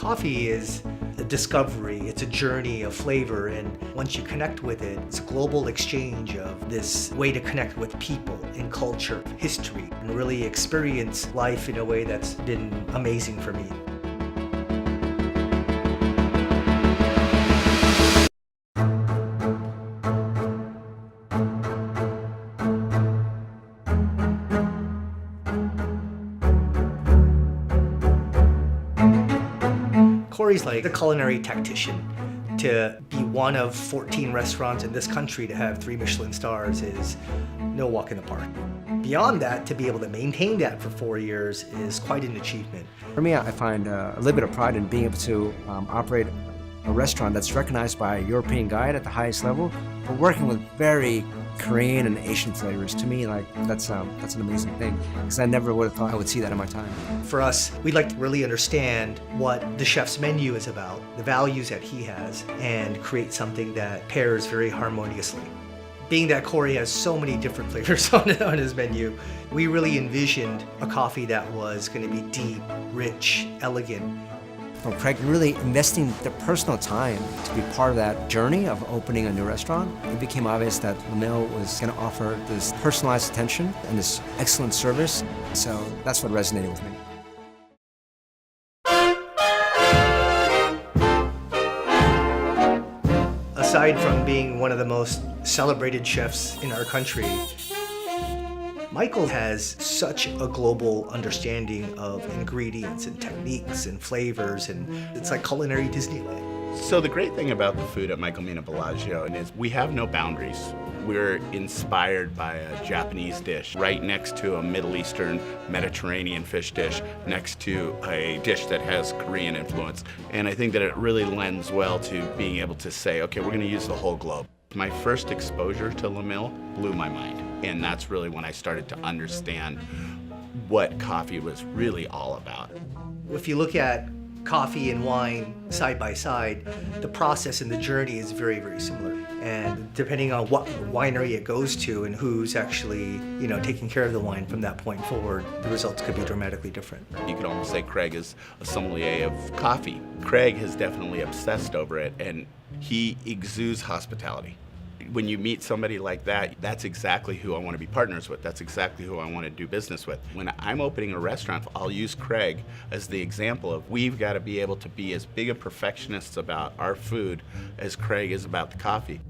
Coffee is a discovery, it's a journey of flavor, and once you connect with it, it's a global exchange of this way to connect with people and culture, history, and really experience life in a way that's been amazing for me. Corey's like the culinary tactician. To be one of 14 restaurants in this country to have 3 Michelin stars is no walk in the park. Beyond that, to be able to maintain that for 4 years is quite an achievement. For me, I find a little bit of pride in being able to operate a restaurant that's recognized by a European guide at the highest level, but working with very Korean and Asian flavors. To me, like that's an amazing thing, because I never would have thought I would see that in my time. For us, we'd like to really understand what the chef's menu is about, the values that he has, and create something that pairs very harmoniously. Being that Corey has so many different flavors on his menu, we really envisioned a coffee that was going to be deep, rich, elegant. From Craig really investing the personal time to be part of that journey of opening a new restaurant, it became obvious that LAMILL was going to offer this personalized attention and this excellent service. So that's what resonated with me. Aside from being one of the most celebrated chefs in our country, Michael has such a global understanding of ingredients and techniques and flavors, and it's like culinary Disneyland. So the great thing about the food at Michael Mina Bellagio is we have no boundaries. We're inspired by a Japanese dish right next to a Middle Eastern Mediterranean fish dish, next to a dish that has Korean influence. And I think that it really lends well to being able to say, okay, we're gonna use the whole globe. My first exposure to LAMILL blew my mind. And that's really when I started to understand what coffee was really all about. If you look at coffee and wine side by side, the process and the journey is very, very similar. And depending on what winery it goes to and who's actually, taking care of the wine from that point forward, the results could be dramatically different. You could almost say Craig is a sommelier of coffee. Craig has definitely obsessed over it, and he exudes hospitality. When you meet somebody like that, that's exactly who I want to be partners with. That's exactly who I want to do business with. When I'm opening a restaurant, I'll use Craig as the example of we've got to be able to be as big a perfectionists about our food as Craig is about the coffee.